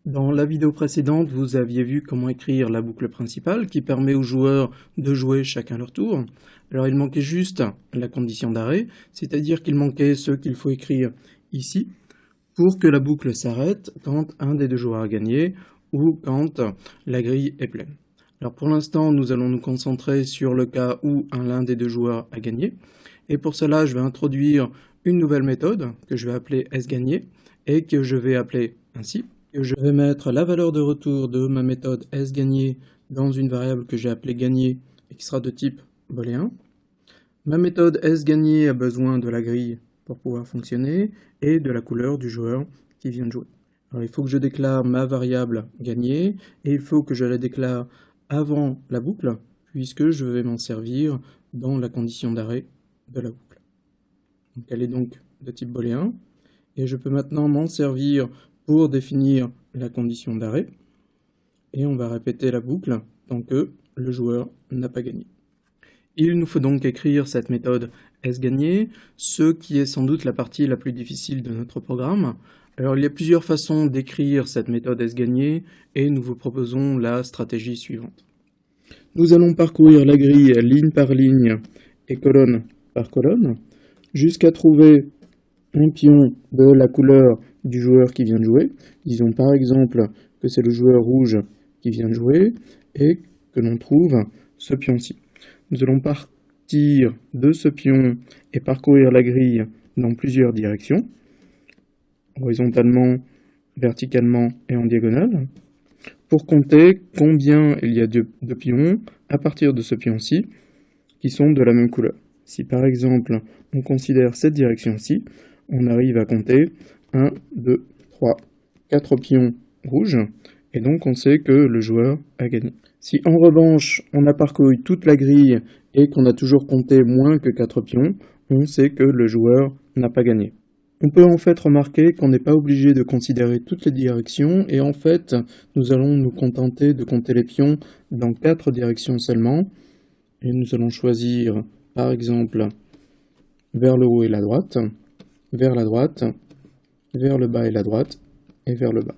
Dans la vidéo précédente, vous aviez vu comment écrire la boucle principale qui permet aux joueurs de jouer chacun leur tour. Alors il manquait juste la condition d'arrêt, c'est-à-dire qu'il manquait ce qu'il faut écrire ici pour que la boucle s'arrête quand un des deux joueurs a gagné ou quand la grille est pleine. Alors pour l'instant, nous allons nous concentrer sur le cas où l'un des deux joueurs a gagné. Et pour cela, je vais introduire une nouvelle méthode que je vais appeler sGagné et que je vais appeler ainsi. Je vais mettre la valeur de retour de ma méthode sGagné dans une variable que j'ai appelée gagné et qui sera de type booléen. Ma méthode sGagné a besoin de la grille pour pouvoir fonctionner et de la couleur du joueur qui vient de jouer. Alors il faut que je déclare ma variable gagné et il faut que je la déclare avant la boucle puisque je vais m'en servir dans la condition d'arrêt de la boucle. Donc elle est donc de type booléen et je peux maintenant m'en servir pour définir la condition d'arrêt, et on va répéter la boucle tant que le joueur n'a pas gagné. Il nous faut donc écrire cette méthode sGagné, ce qui est sans doute la partie la plus difficile de notre programme. Alors il y a plusieurs façons d'écrire cette méthode sGagné, et nous vous proposons la stratégie suivante. Nous allons parcourir la grille ligne par ligne et colonne par colonne, jusqu'à trouver un pion de la couleur du joueur qui vient de jouer. Disons par exemple que c'est le joueur rouge qui vient de jouer et que l'on trouve ce pion-ci. Nous allons partir de ce pion et parcourir la grille dans plusieurs directions, horizontalement, verticalement et en diagonale, pour compter combien il y a de pions à partir de ce pion-ci qui sont de la même couleur. Si par exemple on considère cette direction-ci, on arrive à compter 1, 2, 3, 4 pions rouges, et donc on sait que le joueur a gagné. Si en revanche on a parcouru toute la grille et qu'on a toujours compté moins que 4 pions, on sait que le joueur n'a pas gagné. On peut en fait remarquer qu'on n'est pas obligé de considérer toutes les directions, et en fait nous allons nous contenter de compter les pions dans 4 directions seulement, et nous allons choisir par exemple vers le haut et la droite, vers la droite, vers le bas et la droite, et vers le bas.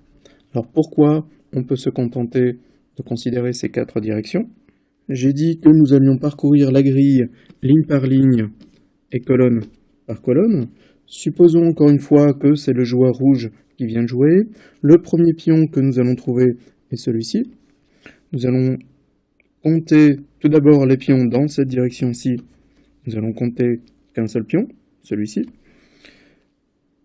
Alors pourquoi on peut se contenter de considérer ces 4 directions? J'ai dit que nous allions parcourir la grille ligne par ligne et colonne par colonne. Supposons encore une fois que c'est le joueur rouge qui vient de jouer. Le premier pion que nous allons trouver est celui-ci. Nous allons compter tout d'abord les pions dans cette direction-ci. Nous allons compter qu'un seul pion, celui-ci.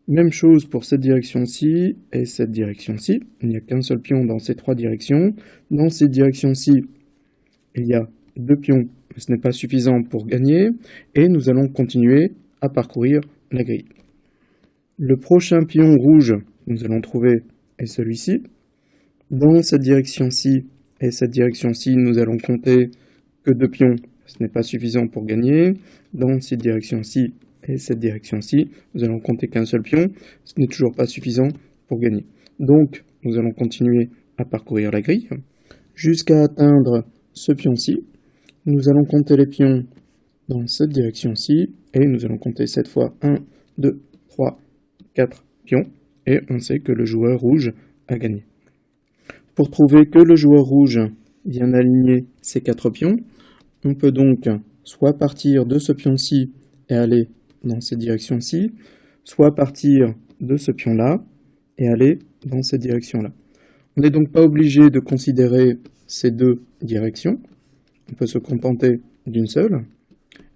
Même chose pour cette direction-ci et cette direction-ci. Il n'y a qu'un seul pion dans ces 3 directions. Dans cette direction-ci, il y a 2 pions. Ce n'est pas suffisant pour gagner. Et nous allons continuer à parcourir la grille. Le prochain pion rouge que nous allons trouver est celui-ci. Dans cette direction-ci et cette direction-ci, nous allons compter que 2 pions. Ce n'est pas suffisant pour gagner. Dans cette direction-ci et cette direction-ci, nous allons compter qu'un seul pion, ce n'est toujours pas suffisant pour gagner. Donc, nous allons continuer à parcourir la grille jusqu'à atteindre ce pion-ci. Nous allons compter les pions dans cette direction-ci, et nous allons compter cette fois 1, 2, 3, 4 pions, et on sait que le joueur rouge a gagné. Pour trouver que le joueur rouge vient aligner ces 4 pions, on peut donc soit partir de ce pion-ci et aller dans cette direction-ci, soit partir de ce pion-là et aller dans cette direction-là. On n'est donc pas obligé de considérer ces 2 directions, on peut se contenter d'une seule,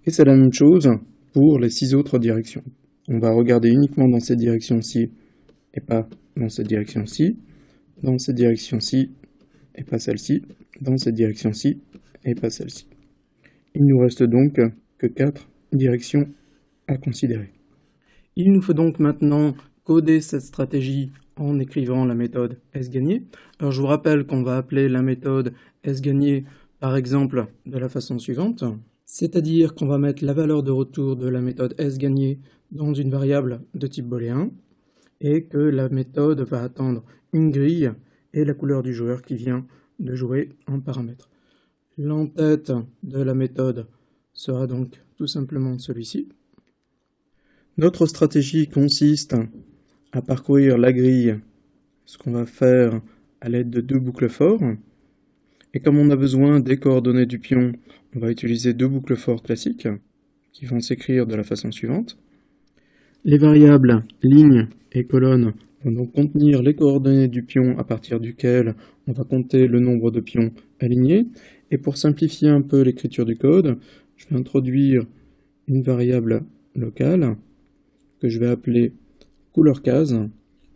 et c'est la même chose pour les 6 autres directions. On va regarder uniquement dans cette direction-ci et pas dans cette direction-ci, dans cette direction-ci et pas celle-ci, dans cette direction-ci et pas celle-ci. Il nous reste donc que 4 directions à considérer. Il nous faut donc maintenant coder cette stratégie en écrivant la méthode sGagné. Alors je vous rappelle qu'on va appeler la méthode sGagné par exemple de la façon suivante, c'est-à-dire qu'on va mettre la valeur de retour de la méthode sGagné dans une variable de type booléen et que la méthode va attendre une grille et la couleur du joueur qui vient de jouer en paramètre. L'entête de la méthode sera donc tout simplement celui-ci. Notre stratégie consiste à parcourir la grille. Ce qu'on va faire à l'aide de deux boucles for. Et comme on a besoin des coordonnées du pion, on va utiliser deux boucles for classiques qui vont s'écrire de la façon suivante. Les variables ligne et colonne vont donc contenir les coordonnées du pion à partir duquel on va compter le nombre de pions alignés. Et pour simplifier un peu l'écriture du code, je vais introduire une variable locale que je vais appeler couleur-case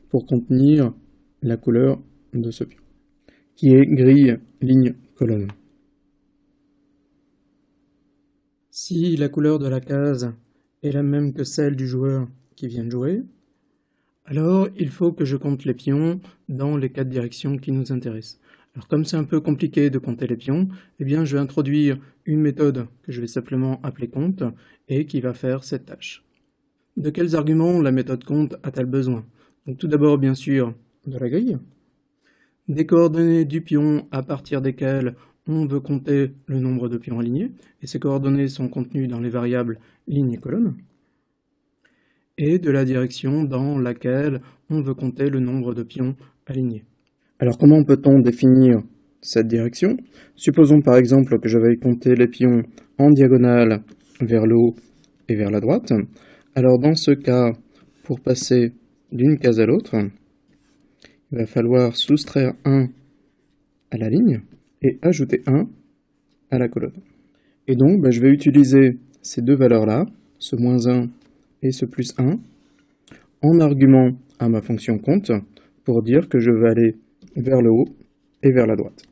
pour contenir la couleur de ce pion, qui est grille, ligne, colonne. Si la couleur de la case est la même que celle du joueur qui vient de jouer, alors il faut que je compte les pions dans les 4 directions qui nous intéressent. Alors comme c'est un peu compliqué de compter les pions, eh bien je vais introduire une méthode que je vais simplement appeler compte et qui va faire cette tâche. De quels arguments la méthode compte a-t-elle besoin? Donc tout d'abord bien sûr de la grille, des coordonnées du pion à partir desquelles on veut compter le nombre de pions alignés, et ces coordonnées sont contenues dans les variables ligne et colonne, et de la direction dans laquelle on veut compter le nombre de pions alignés. Alors comment peut-on définir cette direction? Supposons par exemple que je veuille compter les pions en diagonale vers le haut et vers la droite. Alors dans ce cas, pour passer d'une case à l'autre, il va falloir soustraire 1 à la ligne et ajouter 1 à la colonne. Et donc je vais utiliser ces deux valeurs-là, ce moins 1 et ce plus 1, en argument à ma fonction compte pour dire que je vais aller vers le haut et vers la droite.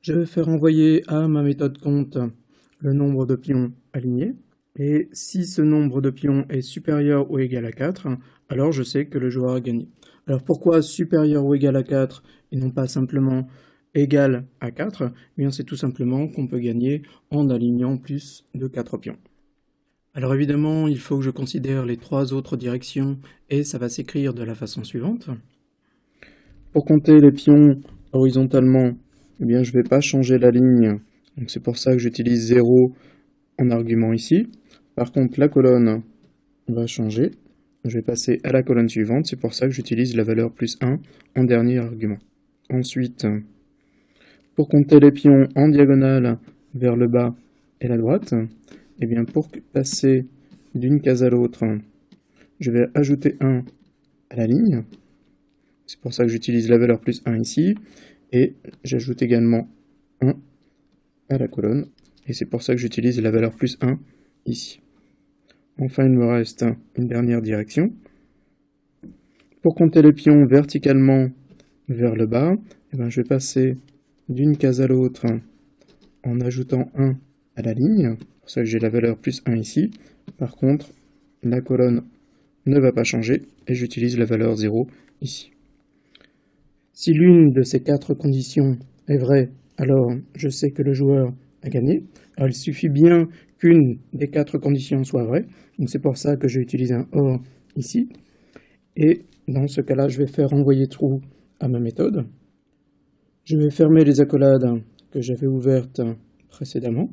Je vais faire envoyer à ma méthode compte le nombre de pions alignés, et si ce nombre de pions est supérieur ou égal à 4, alors je sais que le joueur a gagné. Alors pourquoi supérieur ou égal à 4 et non pas simplement égal à 4? Eh bien c'est tout simplement qu'on peut gagner en alignant plus de 4 pions. Alors évidemment, il faut que je considère les 3 autres directions et ça va s'écrire de la façon suivante. Pour compter les pions horizontalement, eh bien, je ne vais pas changer la ligne, donc c'est pour ça que j'utilise 0 en argument ici. Par contre, la colonne va changer. Je vais passer à la colonne suivante, c'est pour ça que j'utilise la valeur plus 1 en dernier argument. Ensuite, pour compter les pions en diagonale vers le bas et la droite, eh bien, pour passer d'une case à l'autre, je vais ajouter 1 à la ligne. C'est pour ça que j'utilise la valeur plus 1 ici. Et j'ajoute également 1 à la colonne. Et c'est pour ça que j'utilise la valeur plus 1 ici. Enfin, il me reste une dernière direction. Pour compter les pions verticalement vers le bas, eh bien, je vais passer d'une case à l'autre en ajoutant 1 à la ligne. C'est pour ça que j'ai la valeur plus 1 ici. Par contre, la colonne ne va pas changer et j'utilise la valeur 0 ici. Si l'une de ces 4 conditions est vraie, alors je sais que le joueur a gagné. Alors il suffit bien qu'une des 4 conditions soit vraie. Donc c'est pour ça que j'ai utilisé un OR ici. Et dans ce cas-là, je vais faire renvoyer true à ma méthode. Je vais fermer les accolades que j'avais ouvertes précédemment.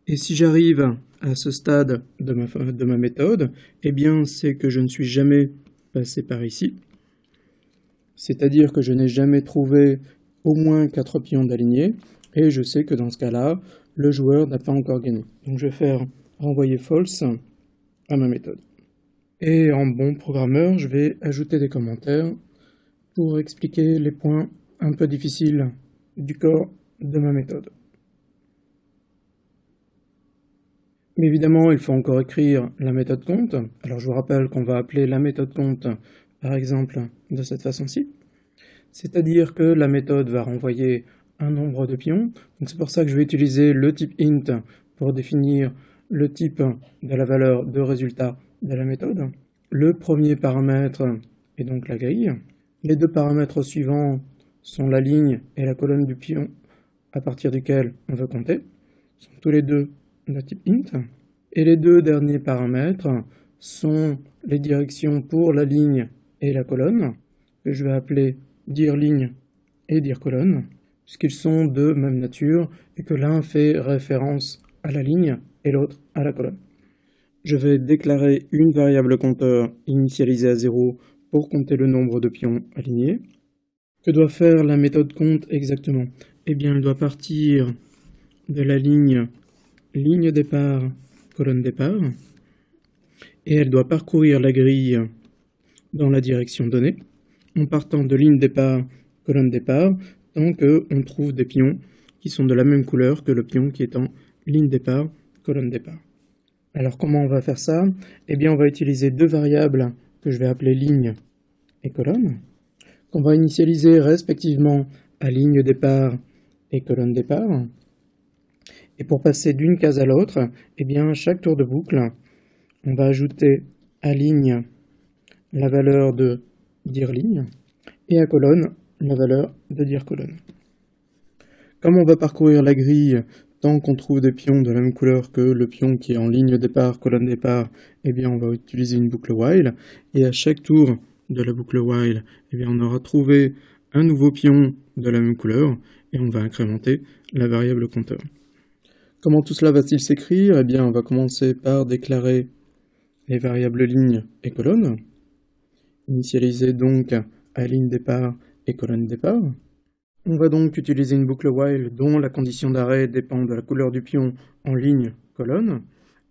Et si j'arrive à ce stade de ma méthode, eh bien c'est que je ne suis jamais passé par ici. C'est-à-dire que je n'ai jamais trouvé au moins 4 pions d'alignés, et je sais que dans ce cas-là, le joueur n'a pas encore gagné. Donc je vais faire renvoyer false à ma méthode. Et en bon programmeur, je vais ajouter des commentaires pour expliquer les points un peu difficiles du corps de ma méthode. Mais évidemment, il faut encore écrire la méthode compte. Alors je vous rappelle qu'on va appeler la méthode compte, par exemple, de cette façon-ci. C'est-à-dire que la méthode va renvoyer un nombre de pions. Donc c'est pour ça que je vais utiliser le type int pour définir le type de la valeur de résultat de la méthode. Le premier paramètre est donc la grille. Les 2 paramètres suivants sont la ligne et la colonne du pion à partir duquel on veut compter. Ils sont tous les deux de type int. Et les 2 derniers paramètres sont les directions pour la ligne et la colonne, que je vais appeler dire ligne et dire colonne, puisqu'ils sont de même nature et que l'un fait référence à la ligne et l'autre à la colonne. Je vais déclarer une variable compteur initialisée à 0 pour compter le nombre de pions alignés. Que doit faire la méthode compte exactement? Eh bien, elle doit partir de la ligne départ, colonne départ, et elle doit parcourir la grille dans la direction donnée, en partant de ligne départ, colonne départ, tant qu'on trouve des pions qui sont de la même couleur que le pion qui est en ligne départ, colonne départ. Alors comment on va faire ça? Eh bien, on va utiliser deux variables que je vais appeler ligne et colonne, qu'on va initialiser respectivement à ligne départ et colonne départ. Et pour passer d'une case à l'autre, eh bien, à chaque tour de boucle, on va ajouter à ligne la valeur de dire ligne et à colonne la valeur de dire colonne. Comme on va parcourir la grille tant qu'on trouve des pions de la même couleur que le pion qui est en ligne départ, colonne départ, eh bien on va utiliser une boucle while, et à chaque tour de la boucle while, eh bien on aura trouvé un nouveau pion de la même couleur, et on va incrémenter la variable compteur. Comment tout cela va-t-il s'écrire? Eh bien on va commencer par déclarer les variables ligne et colonne, initialiser donc à ligne départ et colonne départ. On va donc utiliser une boucle while dont la condition d'arrêt dépend de la couleur du pion en ligne, colonne,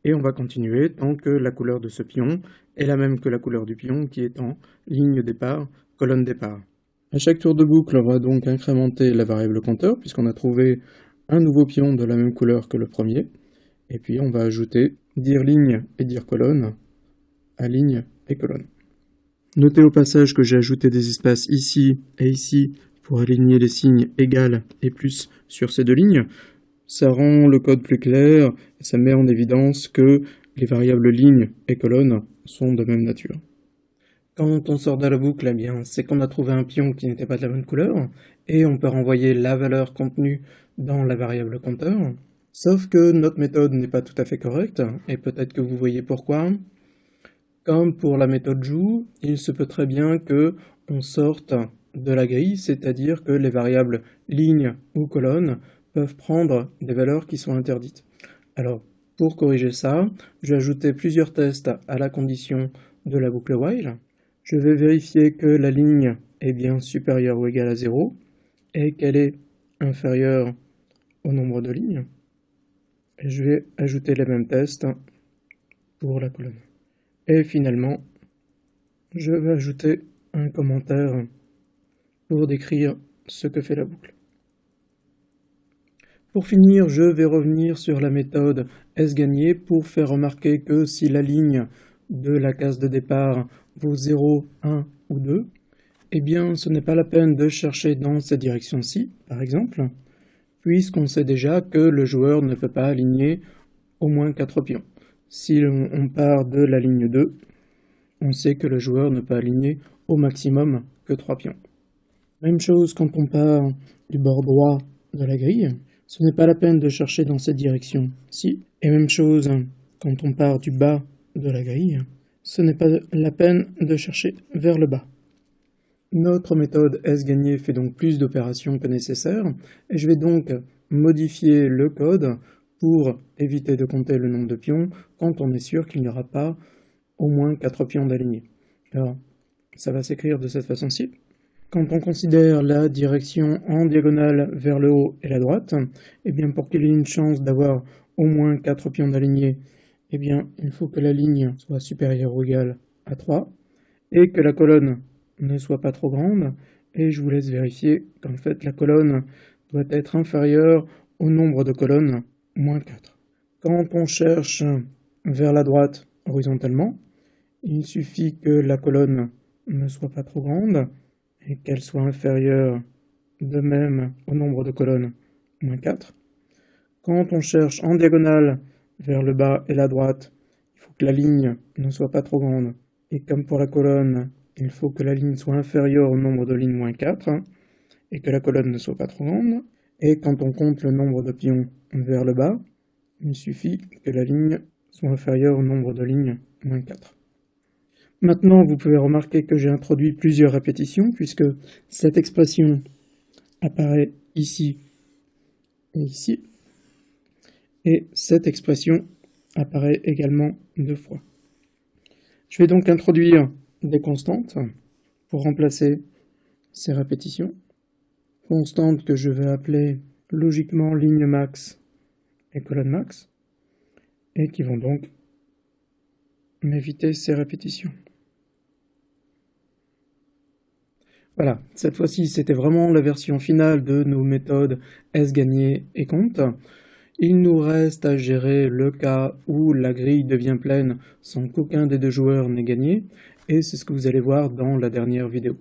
et on va continuer tant que la couleur de ce pion est la même que la couleur du pion qui est en ligne départ, colonne départ. À chaque tour de boucle, on va donc incrémenter la variable compteur puisqu'on a trouvé un nouveau pion de la même couleur que le premier, et puis on va ajouter dire ligne et dire colonne à ligne et colonne. Notez au passage que j'ai ajouté des espaces ici et ici pour aligner les signes égal et plus sur ces deux lignes. Ça rend le code plus clair et ça met en évidence que les variables ligne et colonne sont de même nature. Quand on sort de la boucle, eh bien, c'est qu'on a trouvé un pion qui n'était pas de la bonne couleur et on peut renvoyer la valeur contenue dans la variable compteur. Sauf que notre méthode n'est pas tout à fait correcte et peut-être que vous voyez pourquoi. Comme pour la méthode joue, il se peut très bien que on sorte de la grille, c'est-à-dire que les variables ligne ou colonne peuvent prendre des valeurs qui sont interdites. Alors, pour corriger ça, je vais ajouter plusieurs tests à la condition de la boucle while. Je vais vérifier que la ligne est bien supérieure ou égale à 0 et qu'elle est inférieure au nombre de lignes. Et je vais ajouter les mêmes tests pour la colonne. Et finalement, je vais ajouter un commentaire pour décrire ce que fait la boucle. Pour finir, je vais revenir sur la méthode sGagné pour faire remarquer que si la ligne de la case de départ vaut 0, 1 ou 2, eh bien ce n'est pas la peine de chercher dans cette direction-ci, par exemple, puisqu'on sait déjà que le joueur ne peut pas aligner au moins 4 pions. Si on part de la ligne 2, on sait que le joueur ne peut aligner au maximum que 3 pions. Même chose quand on part du bord droit de la grille, ce n'est pas la peine de chercher dans cette direction-ci. Et même chose quand on part du bas de la grille, ce n'est pas la peine de chercher vers le bas. Notre méthode sGagné fait donc plus d'opérations que nécessaire, et je vais donc modifier le code pour éviter de compter le nombre de pions quand on est sûr qu'il n'y aura pas au moins 4 pions d'alignés. Alors, ça va s'écrire de cette façon-ci. Quand on considère la direction en diagonale vers le haut et la droite, eh bien pour qu'il y ait une chance d'avoir au moins 4 pions d'alignés, eh bien il faut que la ligne soit supérieure ou égale à 3 et que la colonne ne soit pas trop grande, et je vous laisse vérifier qu'en fait la colonne doit être inférieure au nombre de colonnes, moins 4. Quand on cherche vers la droite horizontalement, il suffit que la colonne ne soit pas trop grande et qu'elle soit inférieure de même au nombre de colonnes, moins 4. Quand on cherche en diagonale vers le bas et la droite, il faut que la ligne ne soit pas trop grande, et comme pour la colonne, il faut que la ligne soit inférieure au nombre de lignes, moins 4, et que la colonne ne soit pas trop grande. Et quand on compte le nombre de pions vers le bas, il suffit que la ligne soit inférieure au nombre de lignes, moins 4. Maintenant, vous pouvez remarquer que j'ai introduit plusieurs répétitions, puisque cette expression apparaît ici et ici, et cette expression apparaît également 2 fois. Je vais donc introduire des constantes pour remplacer ces répétitions, constantes que je vais appeler logiquement ligne max et colonne max, et qui vont donc m'éviter ces répétitions. Voilà, cette fois-ci c'était vraiment la version finale de nos méthodes S gagné et compte. Il nous reste à gérer le cas où la grille devient pleine sans qu'aucun des deux joueurs n'ait gagné, et c'est ce que vous allez voir dans la dernière vidéo.